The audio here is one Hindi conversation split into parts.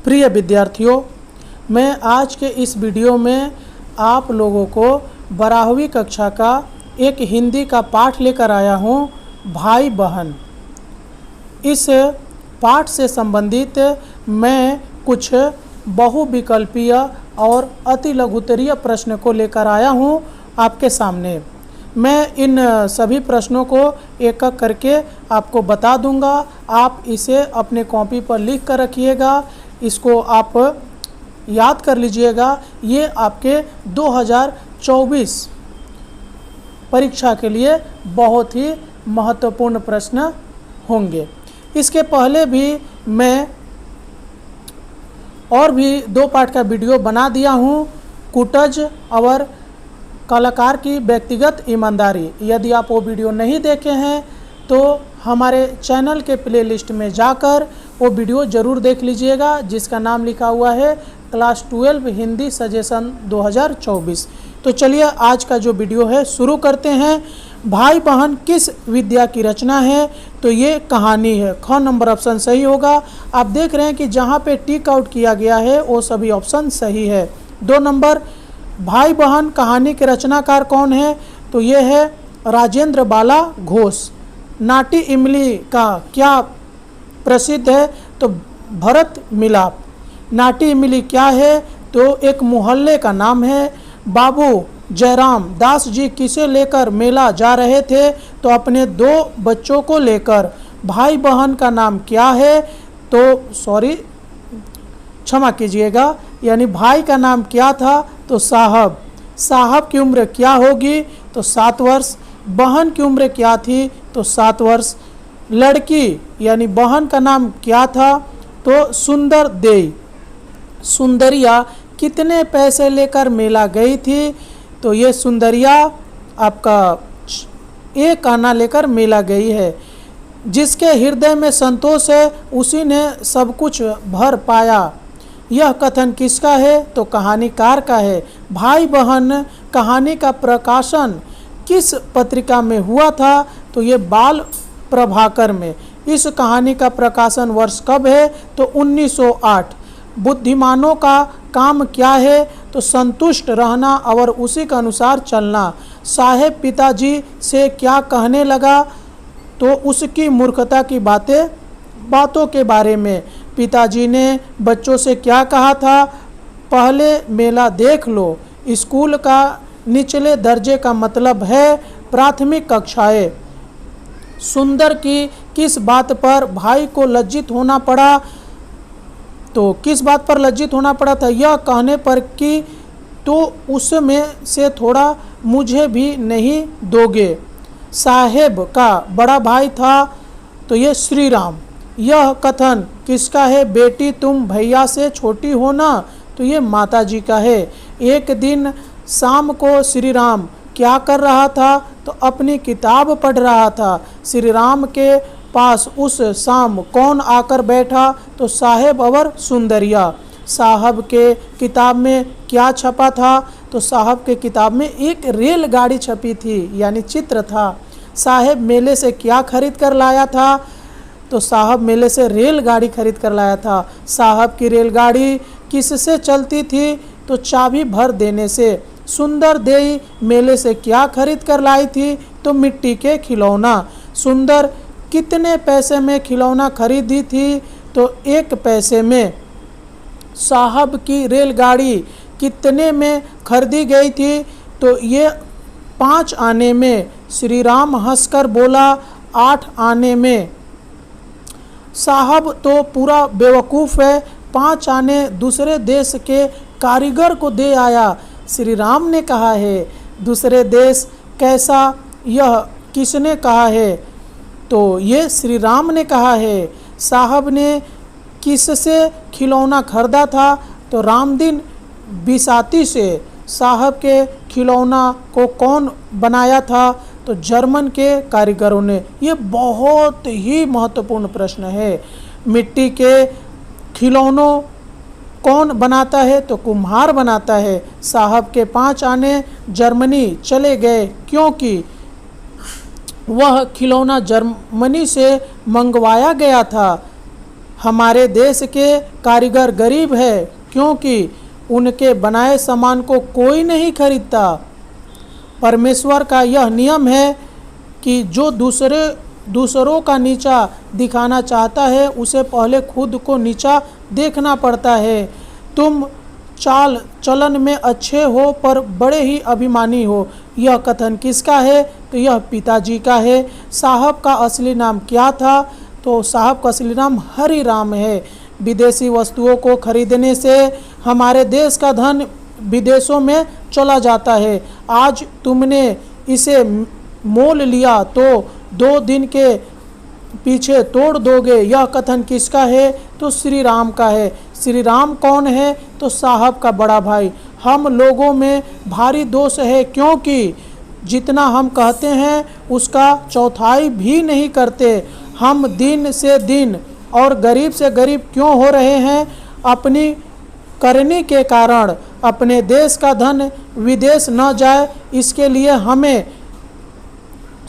प्रिय विद्यार्थियों, मैं आज के इस वीडियो में आप लोगों को 12वीं कक्षा का एक हिंदी का पाठ लेकर आया हूँ, भाई बहन। इस पाठ से संबंधित मैं कुछ बहुविकल्पीय और अति लघुत्तरीय प्रश्न को लेकर आया हूँ आपके सामने। मैं इन सभी प्रश्नों को एक एक करके आपको बता दूंगा। आप इसे अपने कॉपी पर लिख कर रखिएगा, इसको आप याद कर लीजिएगा। ये आपके 2024 परीक्षा के लिए बहुत ही महत्वपूर्ण प्रश्न होंगे। इसके पहले भी मैं और भी 2 पाठ का वीडियो बना दिया हूँ, कुटज और कलाकार की व्यक्तिगत ईमानदारी। यदि आप वो वीडियो नहीं देखे हैं तो हमारे चैनल के प्लेलिस्ट में जाकर वो वीडियो ज़रूर देख लीजिएगा, जिसका नाम लिखा हुआ है क्लास 12 हिंदी सजेशन 2024। तो चलिए आज का जो वीडियो है शुरू करते हैं। भाई बहन किस विद्या की रचना है? तो ये कहानी है। ख नंबर ऑप्शन सही होगा। आप देख रहे हैं कि जहाँ पे टिक आउट किया गया है वो सभी ऑप्शन सही है। 2 नंबर, भाई बहन कहानी के रचनाकार कौन है? तो ये है राजेंद्र बाला घोष। नाटी इमली का क्या प्रसिद्ध है? तो भरत मिलाप। नाटी इमली क्या है? तो एक मोहल्ले का नाम है। बाबू जयराम दास जी किसे लेकर मेला जा रहे थे? तो अपने 2 बच्चों को लेकर। भाई बहन का नाम क्या है? तो क्षमा कीजिएगा, यानी भाई का नाम क्या था? तो साहब। साहब की उम्र क्या होगी? तो 7 वर्ष। बहन की उम्र क्या थी? तो 7 वर्ष। लड़की यानी बहन का नाम क्या था? तो सुंदर देई। सुंदरिया कितने पैसे लेकर मेला गई थी? तो ये सुंदरिया आपका 1 आना लेकर मेला गई है। जिसके हृदय में संतोष है उसी ने सब कुछ भर पाया। यह कथन किसका है? तो कहानीकार का है। भाई बहन कहानी का प्रकाशन किस पत्रिका में हुआ था? तो ये बाल प्रभाकर में। इस कहानी का प्रकाशन वर्ष कब है? तो 1908। बुद्धिमानों का काम क्या है? तो संतुष्ट रहना और उसी के अनुसार चलना। साहेब पिताजी से क्या कहने लगा? तो उसकी मूर्खता की बातों के बारे में। पिताजी ने बच्चों से क्या कहा था? पहले मेला देख लो। स्कूल का निचले दर्जे का मतलब है प्राथमिक कक्षाएं। सुंदर की किस बात पर भाई को लज्जित होना पड़ा? तो किस बात पर लज्जित होना पड़ा था? यह कहने पर कि तो उसमें से थोड़ा मुझे भी नहीं दोगे। साहेब का बड़ा भाई था तो ये श्री राम। यह कथन किसका है? बेटी तुम भैया से छोटी हो ना? तो ये माता जी का है। एक दिन शाम को श्री राम क्या कर रहा था? तो अपनी किताब पढ़ रहा था। श्री राम के पास उस शाम कौन आकर बैठा? तो साहेब और सुंदरिया। साहब के किताब में क्या छपा था? तो साहब के किताब में एक रेलगाड़ी छपी थी, यानी चित्र था। साहेब मेले से क्या खरीद कर लाया था? तो साहब मेले से रेलगाड़ी खरीद कर लाया था। साहब की रेलगाड़ी किससे चलती थी? तो चाबी भर देने से। सुंदर देई मेले से क्या खरीद कर लाई थी? तो मिट्टी के खिलौना। सुंदर कितने पैसे में खिलौना खरीदी थी? तो 1 पैसे में। साहब की रेलगाड़ी कितने में खरीदी गई थी? तो ये 5 आने में। श्री राम हंसकर बोला 8 आने में। साहब तो पूरा बेवकूफ़ है, 5 आने दूसरे देश के कारीगर को दे आया। श्री राम ने कहा है। दूसरे देश कैसा? यह किसने कहा है? तो ये श्री राम ने कहा है। साहब ने किससे खिलौना खरीदा था? तो रामदीन बिसाती से। साहब के खिलौना को कौन बनाया था? तो जर्मन के कारीगरों ने। ये बहुत ही महत्वपूर्ण प्रश्न है। मिट्टी के खिलौनों कौन बनाता है? तो कुम्हार बनाता है। साहब के 5 आने जर्मनी चले गए क्योंकि वह खिलौना जर्मनी से मंगवाया गया था। हमारे देश के कारीगर गरीब है क्योंकि उनके बनाए सामान को कोई नहीं खरीदता। परमेश्वर का यह नियम है कि जो दूसरों का नीचा दिखाना चाहता है उसे पहले खुद को नीचा देखना पड़ता है। तुम चाल चलन में अच्छे हो पर बड़े ही अभिमानी हो। यह कथन किसका है? तो यह पिताजी का है। साहब का असली नाम क्या था? तो साहब का असली नाम हरिराम है। विदेशी वस्तुओं को खरीदने से हमारे देश का धन विदेशों में चला जाता है। आज तुमने इसे मोल लिया तो 2 दिन के पीछे तोड़ दोगे। यह कथन किसका है? तो श्री राम का है। श्री राम कौन है? तो साहब का बड़ा भाई। हम लोगों में भारी दोष है क्योंकि जितना हम कहते हैं उसका चौथाई भी नहीं करते। हम दिन से दिन और गरीब से गरीब क्यों हो रहे हैं? अपनी करनी के कारण। अपने देश का धन विदेश न जाए इसके लिए हमें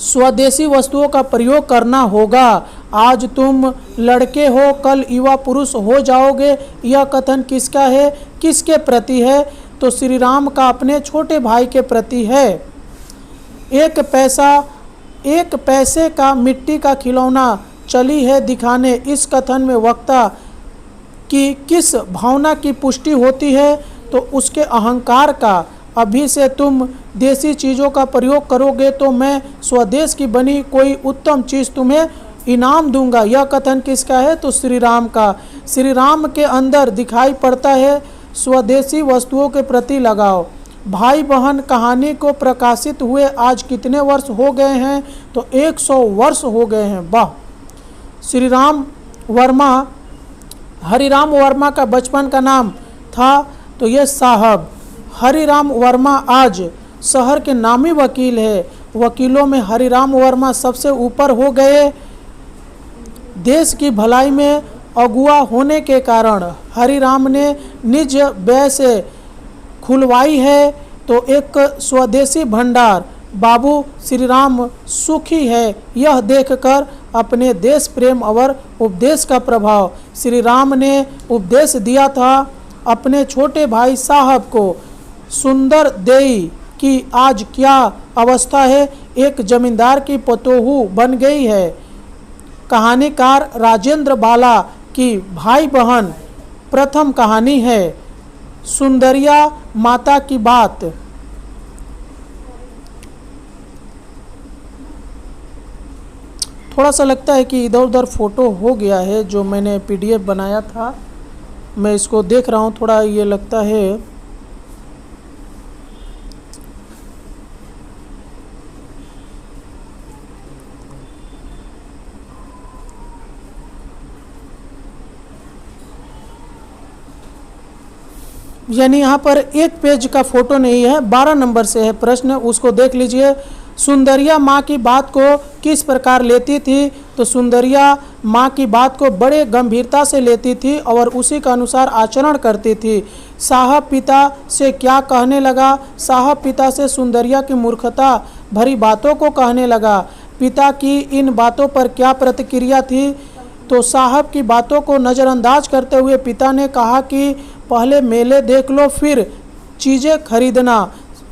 स्वदेशी वस्तुओं का प्रयोग करना होगा। आज तुम लड़के हो कल युवा पुरुष हो जाओगे। यह कथन किसका है? किसके प्रति है? तो श्री राम का अपने छोटे भाई के प्रति है। एक पैसे का मिट्टी का खिलौना चली है दिखाने। इस कथन में वक्ता की किस भावना की पुष्टि होती है? तो उसके अहंकार का। अभी से तुम देसी चीज़ों का प्रयोग करोगे तो मैं स्वदेश की बनी कोई उत्तम चीज़ तुम्हें इनाम दूंगा। यह कथन किसका है? तो श्री राम का। श्री राम के अंदर दिखाई पड़ता है स्वदेशी वस्तुओं के प्रति लगाव। भाई बहन कहानी को प्रकाशित हुए आज कितने वर्ष हो गए हैं? तो 100 वर्ष हो गए हैं। वाह! हरिराम वर्मा का बचपन का नाम था तो ये साहब। हरिराम वर्मा आज शहर के नामी वकील है। वकीलों में हरिराम वर्मा सबसे ऊपर हो गए। देश की भलाई में अगुआ होने के कारण हरिराम ने निज व्यय से खुलवाई है तो एक स्वदेशी भंडार। बाबू श्री राम सुखी है यह देखकर अपने देश प्रेम और उपदेश का प्रभाव श्री राम ने उपदेश दिया था अपने छोटे भाई साहब को। सुंदर देई की आज क्या अवस्था है? एक जमींदार की पतोहू बन गई है। कहानीकार राजेंद्र बाला की भाई बहन प्रथम कहानी है। सुंदरिया माता की बात। थोड़ा सा लगता है कि इधर उधर फ़ोटो हो गया है जो मैंने PDF बनाया था। मैं इसको देख रहा हूँ, थोड़ा ये लगता है यानी यहाँ पर एक पेज का फोटो नहीं है, 12 नंबर से है प्रश्न, उसको देख लीजिए। सुंदरिया माँ की बात को किस प्रकार लेती थी? तो सुंदरिया माँ की बात को बड़े गंभीरता से लेती थी और उसी के अनुसार आचरण करती थी। साहब पिता से क्या कहने लगा? साहब पिता से सुंदरिया की मूर्खता भरी बातों को कहने लगा। पिता की इन बातों पर क्या प्रतिक्रिया थी? तो साहब की बातों को नज़रअंदाज करते हुए पिता ने कहा कि पहले मेले देख लो फिर चीज़ें खरीदना।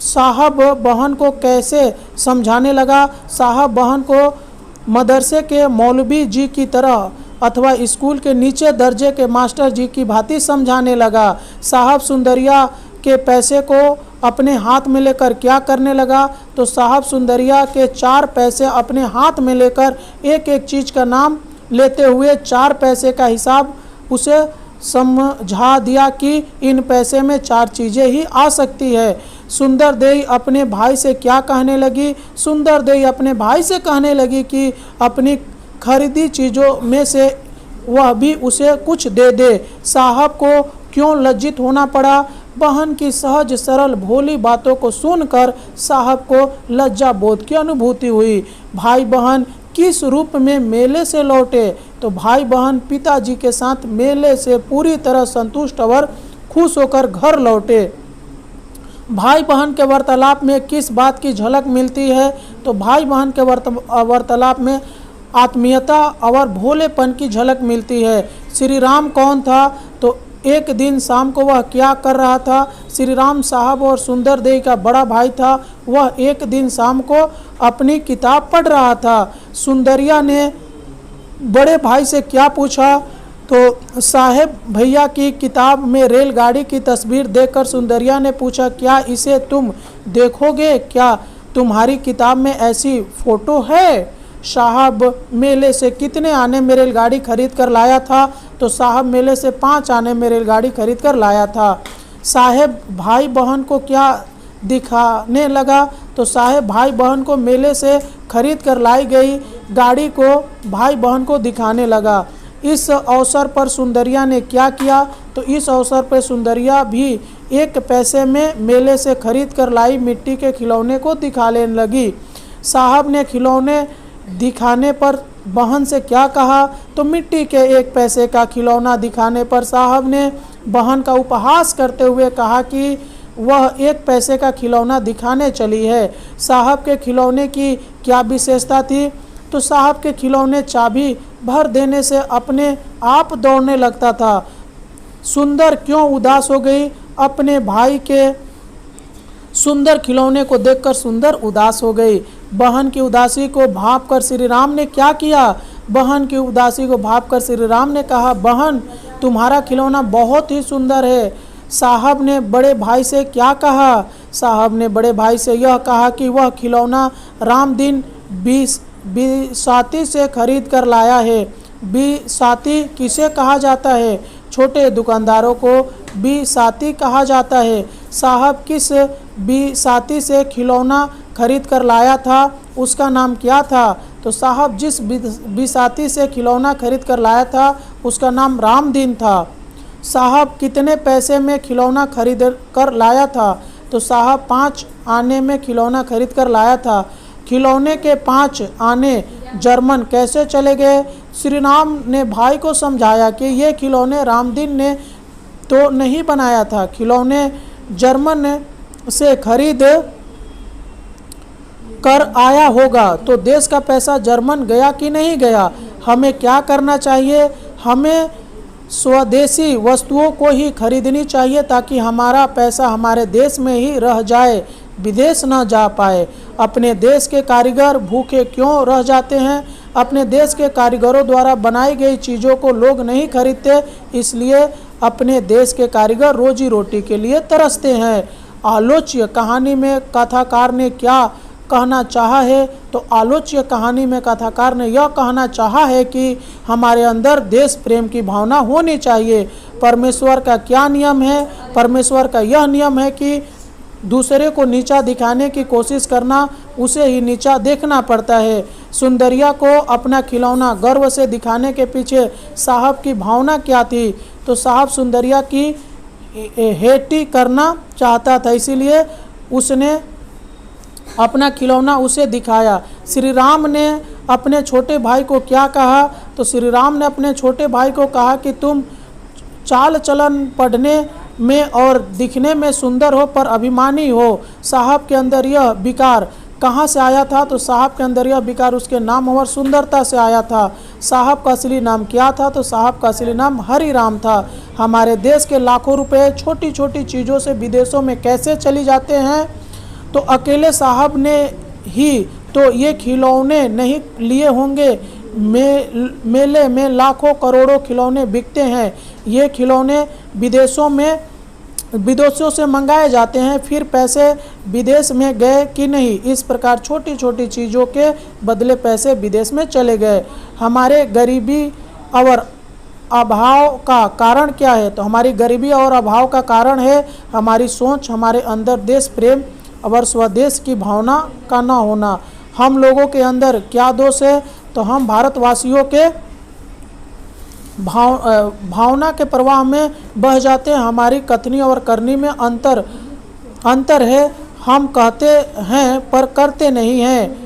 साहब बहन को कैसे समझाने लगा? साहब बहन को मदरसे के मौलवी जी की तरह अथवा स्कूल के नीचे दर्जे के मास्टर जी की भांति समझाने लगा। साहब सुंदरिया के पैसे को अपने हाथ में लेकर क्या करने लगा? तो साहब सुंदरिया के 4 पैसे अपने हाथ में लेकर एक एक चीज़ का नाम लेते हुए 4 पैसे का हिसाब उसे समझा दिया कि इन पैसे में 4 चीज़ें ही आ सकती है। सुंदर देई अपने भाई से क्या कहने लगी? सुंदर देई अपने भाई से कहने लगी कि अपनी खरीदी चीज़ों में से वह भी उसे कुछ दे दे। साहब को क्यों लज्जित होना पड़ा? बहन की सहज सरल भोली बातों को सुनकर साहब को लज्जा बोध की अनुभूति हुई। भाई बहन किस रूप में मेले से लौटे? तो भाई बहन पिताजी के साथ मेले से पूरी तरह संतुष्ट और खुश होकर घर लौटे। भाई बहन के वार्तालाप में किस बात की झलक मिलती है? तो भाई बहन के वार्तालाप में आत्मीयता और भोलेपन की झलक मिलती है। श्री राम कौन था? तो एक दिन शाम को वह क्या कर रहा था? श्री राम साहब और सुंदर देवी का बड़ा भाई था। वह एक दिन शाम को अपनी किताब पढ़ रहा था। सुंदरिया ने बड़े भाई से क्या पूछा? तो साहेब भैया की किताब में रेलगाड़ी की तस्वीर देखकर सुंदरिया ने पूछा, क्या इसे तुम देखोगे? क्या तुम्हारी किताब में ऐसी फोटो है? साहब मेले से कितने आने में रेलगाड़ी खरीद कर लाया था? तो साहब मेले से 5 आने में रेलगाड़ी खरीद कर लाया था। साहेब भाई बहन को क्या दिखाने लगा? तो साहेब भाई बहन को मेले से खरीद कर लाई गई गाड़ी को भाई बहन को दिखाने लगा। इस अवसर पर सुंदरिया ने क्या किया? तो इस अवसर पर सुंदरिया भी 1 पैसे में मेले से खरीद कर लाई मिट्टी के खिलौने को दिखाने लगी। साहब ने खिलौने दिखाने पर बहन से क्या कहा? तो मिट्टी के 1 पैसे का खिलौना दिखाने पर साहब ने बहन का उपहास करते हुए कहा कि वह 1 पैसे का खिलौना दिखाने चली है। साहब के खिलौने की क्या विशेषता थी? तो साहब के खिलौने चाबी भर देने से अपने आप दौड़ने लगता था। सुंदर क्यों उदास हो गई? अपने भाई के सुंदर खिलौने को देखकर सुंदर उदास हो गई। बहन की उदासी को भांपकर श्री राम ने क्या किया? बहन की उदासी को भांपकर श्री राम ने कहा, बहन तुम्हारा खिलौना बहुत ही सुंदर है। साहब ने बड़े भाई से क्या कहा? साहब ने बड़े भाई से यह कहा कि वह खिलौना राम दिन बिसाती से खरीद कर लाया है। बिसाती किसे कहा जाता है? छोटे दुकानदारों को बिसाती कहा जाता है। साहब किस बिसाती से खिलौना खरीद कर लाया था? उसका नाम क्या था? तो साहब जिस बिसाती से खिलौना खरीद कर लाया था उसका नाम रामदीन था। साहब कितने पैसे में खिलौना खरीद कर लाया था? तो साहब 5 आने में खिलौना खरीद कर लाया था। खिलौने के 5 आने जर्मन कैसे चले गए? श्री राम ने भाई को समझाया कि ये खिलौने रामदीन ने तो नहीं बनाया था, खिलौने जर्मन से खरीद कर आया होगा। तो देश का पैसा जर्मन गया कि नहीं गया? हमें क्या करना चाहिए? हमें स्वदेशी वस्तुओं को ही खरीदनी चाहिए ताकि हमारा पैसा हमारे देश में ही रह जाए, विदेश न जा पाए। अपने देश के कारीगर भूखे क्यों रह जाते हैं? अपने देश के कारीगरों द्वारा बनाई गई चीज़ों को लोग नहीं खरीदते, इसलिए अपने देश के कारीगर रोजी रोटी के लिए तरसते हैं। आलोच्य कहानी में कथाकार ने क्या कहना चाहा है? तो आलोच्य कहानी में कथाकार ने यह कहना चाहा है कि हमारे अंदर देश प्रेम की भावना होनी चाहिए। परमेश्वर का क्या नियम है? परमेश्वर का यह नियम है कि दूसरे को नीचा दिखाने की कोशिश करना, उसे ही नीचा देखना पड़ता है। सुंदरिया को अपना खिलौना गर्व से दिखाने के पीछे साहब की भावना क्या थी? तो साहब सुंदरिया की हेटी करना चाहता था, इसीलिए उसने अपना खिलौना उसे दिखाया। श्री राम ने अपने छोटे भाई को क्या कहा? तो श्री राम ने अपने छोटे भाई को कहा कि तुम चाल चलन पढ़ने में और दिखने में सुंदर हो पर अभिमानी हो। साहब के अंदर यह विकार कहाँ से आया था? तो साहब के अंदर यह विकार उसके नाम और सुंदरता से आया था। साहब का असली नाम क्या था? तो साहब का असली नाम हरि राम था। हमारे देश के लाखों रुपए छोटी छोटी चीज़ों से विदेशों में कैसे चली जाते हैं? तो अकेले साहब ने ही तो ये खिलौने नहीं लिए होंगे। मेले में लाखों करोड़ों खिलौने बिकते हैं। ये खिलौने विदेशों से मंगाए जाते हैं, फिर पैसे विदेश में गए कि नहीं? इस प्रकार छोटी छोटी चीज़ों के बदले पैसे विदेश में चले गए। हमारे गरीबी और अभाव का कारण क्या है? तो हमारी गरीबी और अभाव का कारण है हमारी सोच, हमारे अंदर देश प्रेम और स्वदेश की भावना का न होना। हम लोगों के अंदर क्या दोष है? तो हम भारतवासियों के भावना के प्रवाह में बह जाते हैं। हमारी कथनी और करनी में अंतर है। हम कहते हैं पर करते नहीं हैं।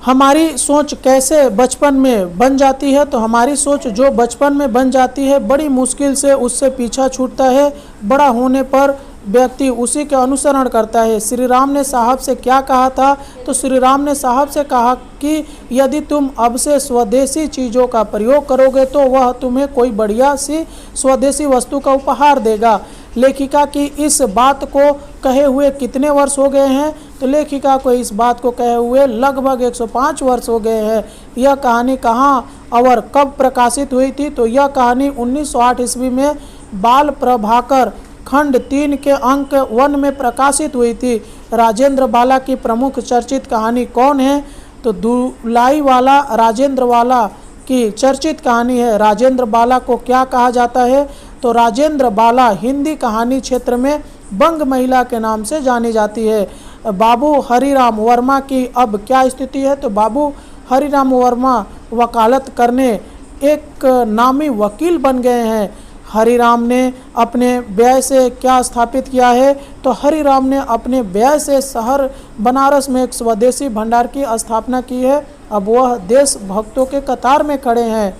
हमारी सोच कैसे बचपन में बन जाती है? तो हमारी सोच जो बचपन में बन जाती है बड़ी मुश्किल से उससे पीछा छूटता है। बड़ा होने पर व्यक्ति उसी के अनुसरण करता है। श्री राम ने साहब से क्या कहा था? तो श्री राम ने साहब से कहा कि यदि तुम अब से स्वदेशी चीज़ों का प्रयोग करोगे तो वह तुम्हें कोई बढ़िया सी स्वदेशी वस्तु का उपहार देगा। लेखिका की इस बात को कहे हुए कितने वर्ष हो गए हैं? तो लेखिका को इस बात को कहे हुए लगभग 105 वर्ष हो गए हैं। यह कहानी कहाँ और कब प्रकाशित हुई थी? तो यह कहानी 1908 ईस्वी में बाल प्रभाकर खंड 3 के अंक 1 में प्रकाशित हुई थी। राजेंद्र बाला की प्रमुख चर्चित कहानी कौन है? तो दुलाई वाला राजेंद्र वाला की चर्चित कहानी है। राजेंद्र बाला को क्या कहा जाता है? तो राजेंद्र बाला हिंदी कहानी क्षेत्र में बंग महिला के नाम से जानी जाती है। बाबू हरिराम वर्मा की अब क्या स्थिति है? तो बाबू हरिराम वर्मा वकालत करने एक नामी वकील बन गए हैं। हरिराम ने अपने व्यय से क्या स्थापित किया है? तो हरिराम ने अपने व्यय से शहर बनारस में एक स्वदेशी भंडार की स्थापना की है। अब वह देश भक्तों के कतार में खड़े हैं।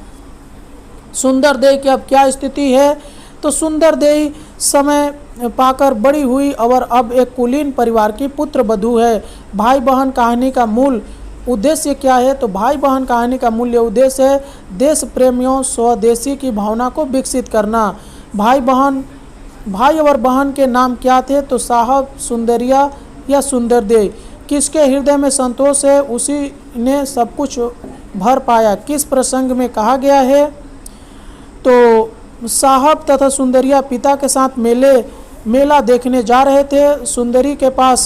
सुंदरदेई की अब क्या स्थिति है? तो सुंदरदेई समय पाकर बड़ी और अब एक कुलीन परिवार की पुत्र वधू है। भाई बहन कहानी का मूल उद्देश्य क्या है? तो भाई बहन कहानी का मूल्य उद्देश्य है देश प्रेमियों स्वदेशी की भावना को विकसित करना। भाई और बहन के नाम क्या थे? तो साहब, सुंदरिया या सुंदरदेई। किसके हृदय में संतोष है उसी ने सब कुछ भर पाया, किस प्रसंग में कहा गया है? तो साहब तथा सुंदरिया पिता के साथ मेला देखने जा रहे थे। सुंदरी के पास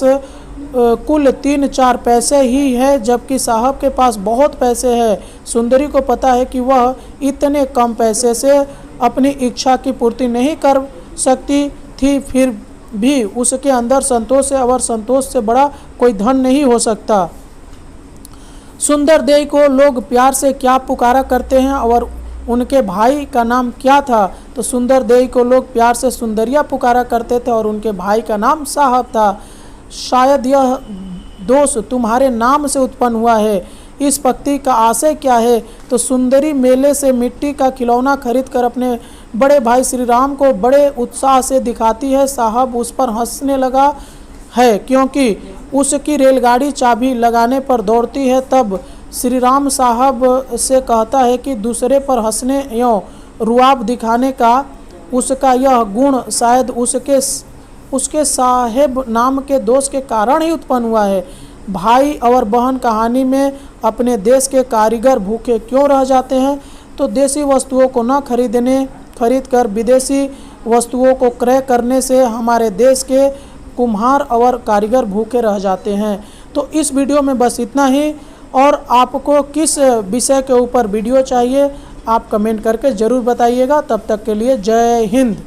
कुल 3-4 पैसे ही है, जबकि साहब के पास बहुत पैसे हैं। सुंदरी को पता है कि वह इतने कम पैसे से अपनी इच्छा की पूर्ति नहीं कर सकती थी, फिर भी उसके अंदर संतोष है और संतोष से बड़ा कोई धन नहीं हो सकता। सुंदरदेई को लोग प्यार से क्या पुकारा करते हैं और उनके भाई का नाम क्या था? तो सुंदरदेई को लोग प्यार से सुंदरिया पुकारा करते थे और उनके भाई का नाम साहब था। शायद यह दोष तुम्हारे नाम से उत्पन्न हुआ है। इस पंक्ति का आशय क्या है? तो सुंदरी मेले से मिट्टी का खिलौना खरीदकर अपने बड़े भाई श्री राम को बड़े उत्साह से दिखाती है। साहब उस पर हंसने लगा है क्योंकि उसकी रेलगाड़ी चाबी लगाने पर दौड़ती है। तब श्री राम साहब से कहता है कि दूसरे पर हंसने एवं रुआब दिखाने का उसका यह गुण शायद उसके साहेब नाम के दोष के कारण ही उत्पन्न हुआ है। भाई और बहन कहानी में अपने देश के कारीगर भूखे क्यों रह जाते हैं? तो देसी वस्तुओं को न खरीदकर विदेशी वस्तुओं को क्रय करने से हमारे देश के कुम्हार और कारीगर भूखे रह जाते हैं। तो इस वीडियो में बस इतना ही। और आपको किस विषय के ऊपर वीडियो चाहिए आप कमेंट करके ज़रूर बताइएगा। तब तक के लिए जय हिंद।